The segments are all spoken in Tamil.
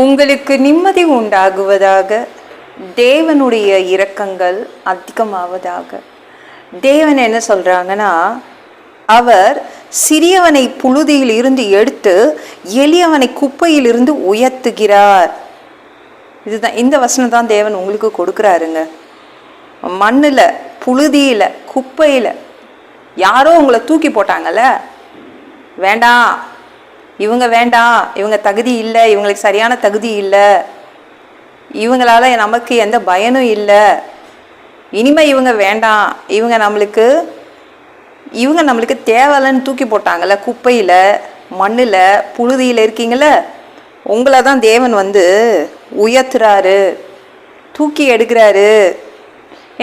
உங்களுக்கு நிம்மதி உண்டாகுவதாக, தேவனுடைய இரக்கங்கள் அதிகமாவதாக. தேவன் என்ன சொல்றாங்கன்னா, அவர் சிறியவனை புழுதியில் இருந்து எடுத்து எளியவனை குப்பையில் இருந்து உயர்த்துகிறார். இதுதான், இந்த வசனம் தான் தேவன் உங்களுக்கு கொடுக்குறாருங்க. மண்ணில், புழுதியில், குப்பையில் யாரோ உங்களை தூக்கி போட்டாங்கல்ல, வேண்டாம் இவங்க, வேண்டாம் இவங்க தகுதி இல்லை, இவங்களுக்கு சரியான தகுதி இல்லை, இவங்களால நமக்கு எந்த பயனும் இல்லை, இனிமே இவங்க வேண்டாம், இவங்க நம்மளுக்கு தேவையில்லைன்னு தூக்கி போட்டாங்கல்ல, குப்பையில், மண்ணில், புழுதியில் இருக்கீங்கள, உங்களை தான் தேவன் உயர்த்துறாரு, தூக்கி எடுக்கிறாரு.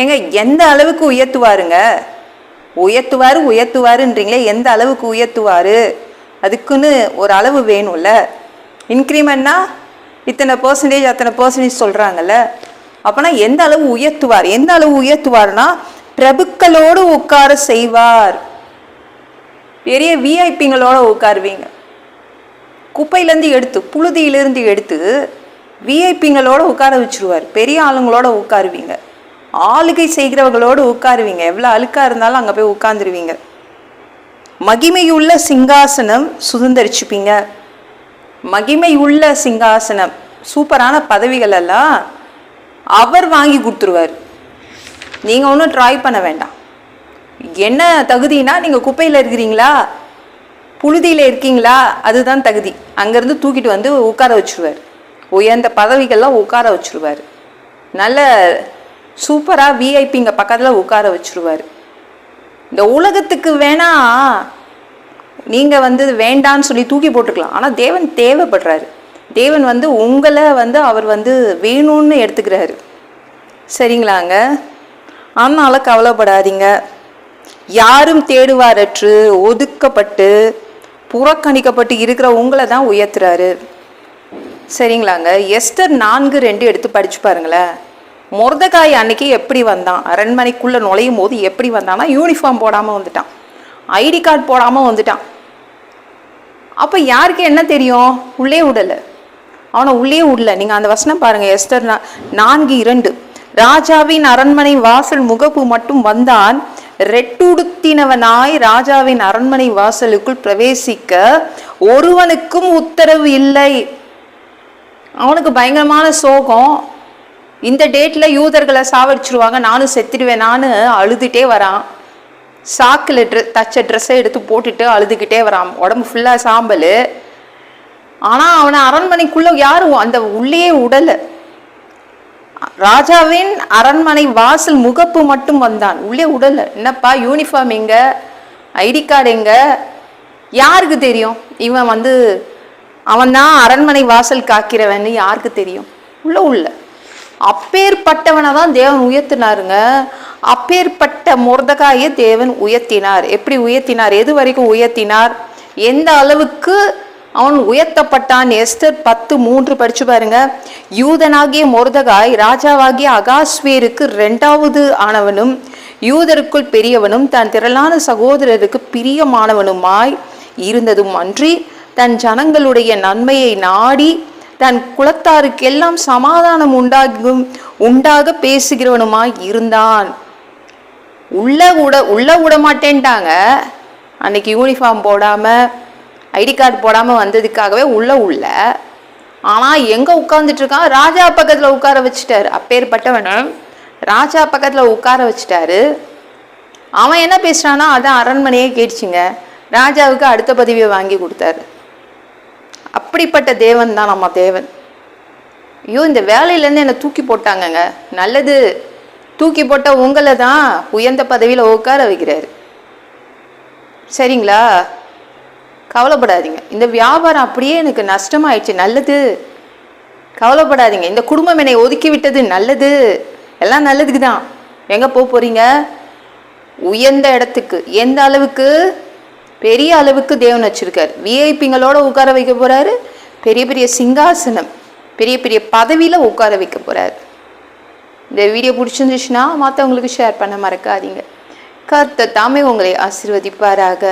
ஏங்க, எந்த அளவுக்கு உயர்த்துவாருங்க? உயர்த்துவாருன்றீங்களே, எந்த அளவுக்கு உயர்த்துவார்? அதுக்குன்னு ஒரு அளவு வேணும்ல. இன்க்ரிமெண்ட்னா இத்தனை பர்சன்டேஜ் அத்தனை பர்சன்டேஜ் சொல்கிறாங்கல்ல, அப்போனா எந்த அளவு உயர்த்துவார்? எந்த அளவு உயர்த்துவார்னா, பிரபுக்களோடு உட்கார செய்வார். பெரிய விஐபிங்களோட உட்காருவீங்க. குப்பையிலேருந்து எடுத்து, புழுதியிலேருந்து எடுத்து விஐபிங்களோட உட்கார வச்சுருவார். பெரிய ஆளுங்களோட உட்காருவீங்க, ஆளுகை செய்கிறவங்களோடு உட்காருவீங்க. எவ்வளோ அழுக்காக இருந்தாலும் அங்கே போய் உட்காந்துருவீங்க. மகிமையுள்ள சிங்காசனம் சுதந்திரிச்சுப்பீங்க. மகிமையுள்ள சிங்காசனம், சூப்பரான பதவிகள் எல்லாம் அவர் வாங்கி கொடுத்துருவார். நீங்கள் ஒன்றும் ட்ரை பண்ண வேண்டாம். என்ன தகுதினா, நீங்கள் குப்பையில் இருக்கிறீங்களா, புழுதியில் இருக்கீங்களா, அதுதான் தகுதி. அங்கேருந்து தூக்கிட்டு உட்கார வச்சுருவார். உயர்ந்த பதவிகள்லாம் உட்கார வச்சுருவார். நல்ல சூப்பராக விஐபிங்க பக்கத்தில் உட்கார வச்சுருவார். இந்த உலகத்துக்கு வேணா நீங்கள் வேண்டான்னு சொல்லி தூக்கி போட்டுக்கலாம். ஆனால் தேவன் தேவைப்படுறாரு. தேவன் உங்களை அவர் வேணும்னு எடுத்துக்கிறாரு. சரிங்களாங்க? அதனால கவலைப்படாதீங்க. யாரும் தேடுவாரற்று ஒதுக்கப்பட்டு புறக்கணிக்கப்பட்டு இருக்கிற உங்களை தான் உயர்த்துறாரு. சரிங்களாங்க? எஸ்தர் 4:2 எடுத்து படிச்சு பாருங்களேன். மொர்தெகாய் அன்னைக்கு எப்படி வந்தான்? அரண்மனைக்குள்ளே நுழையும் போது எப்படி வந்தான்னா, யூனிஃபார்ம் போடாமல் வந்துட்டான், ஐடி கார்டு போடாமல் வந்துட்டான். அப்போ யாருக்கு என்ன தெரியும்? உள்ளே விடலை, அவனை உள்ளே விடல. நீங்கள் அந்த வசனம் பாருங்கள், எஸ்தர் 4:2. ராஜாவின் அரண்மனை வாசல் முகப்பு மட்டும் வந்தான், ரெட்டுடுத்தினவனாய் ராஜாவின் அரண்மனை வாசலுக்குள் பிரவேசிக்க ஒருவனுக்கும் உத்தரவு இல்லை. அவனுக்கு பயங்கரமான சோகம். இந்த டேட்டில் யூதர்களை சாவடிச்சிருவாங்க, நானும் செத்துடுவேன், அழுதுகிட்டே வரான். சாக்கில் தச்ச ட்ரெஸ்ஸை எடுத்து போட்டுட்டு அழுதுகிட்டே வரான், உடம்பு ஃபுல்லாக சாம்பல். ஆனால் அவனை அரண்மனைக்குள்ளே யாரும் அந்த உள்ளே உடலை. ராஜாவின் அரண்மனை வாசல் முகப்பு மட்டும் வந்தான், உள்ளே உடலை. என்னப்பா யூனிஃபார்ம் எங்க, ஐடி கார்டு எங்க? யாருக்கு தெரியும்? இவன் அவன் தான் அரண்மனை வாசல் காக்கிறவன் யாருக்கு தெரியும்? உள்ள அப்பேற்பட்டவனை தான் தேவன் உயர்த்தினாருங்க. அப்பேற்பட்ட மொர்தெகாயை தேவன் உயர்த்தினார். எப்படி உயர்த்தினார்? எது வரைக்கும் உயர்த்தினார்? எந்த அளவுக்கு அவன் உயர்த்தப்பட்டான்? எஸ்தர் 10:3 படிச்சு பாருங்க. யூதனாகிய மொர்தெகாய் ராஜாவாகிய அகாஸ்வேருக்கு 2வது ஆனவனும் யூதருக்குள் பெரியவனும் தன் திரளான சகோதரருக்கு பிரியமானவனுமாய் இருந்ததும் அன்றி, தன் ஜனங்களுடைய நன்மையை நாடி தன் குலத்தாருக்கெல்லாம் சமாதானம் உண்டாக பேசுகிறவனுமாய் இருந்தான். உள்ள விட மாட்டேன்ட்டாங்க. அன்னைக்கு யூனிஃபார்ம் போடாமல் ஐடி கார்டு போடாமல் வந்ததுக்காகவே உள்ள. ஆனால் எங்கே உட்காந்துட்டு இருக்கான்? ராஜா பக்கத்தில் உட்கார வச்சுட்டாரு. அப்பேற்பட்டவனை ராஜா பக்கத்தில் உட்கார வச்சுட்டாரு. அவன் என்ன பேசுகிறான்னா, அதான் அரண்மனையே கேட்டுச்சுங்க. ராஜாவுக்கு அடுத்த பதவியை வாங்கி கொடுத்தாரு. அப்படிப்பட்ட தேவன் தான் நம்ம தேவன். ஐயோ, இந்த வேலையிலேருந்து என்னை தூக்கி போட்டாங்கங்க, நல்லது, தூக்கி போட்ட உங்களை தான் உயர்ந்த பதவியில் உட்கார வைக்கிறாரு. சரிங்களா? கவலைப்படாதீங்க. இந்த வியாபாரம் அப்படியே எனக்கு நஷ்டமாயிடுச்சு, நல்லது, கவலைப்படாதீங்க. இந்த குடும்பம் என்னை ஒதுக்கி விட்டது, நல்லது, எல்லாம் நல்லதுக்கு தான். எங்கே போகிறீங்க? உயர்ந்த இடத்துக்கு. எந்த அளவுக்கு? பெரிய அளவுக்கு தேவன் வச்சிருக்காரு. விஐபிங்களோட உட்கார வைக்க போறாரு. பெரிய பெரிய சிங்காசனம், பெரிய பெரிய பதவியில் உட்கார வைக்க போறாரு. இந்த வீடியோ பிடிச்சிருந்துச்சுன்னா மற்றவங்களுக்கு ஷேர் பண்ண மறக்காதீங்க. கர்த்தர் தாமே உங்களை ஆசீர்வதிப்பாராக.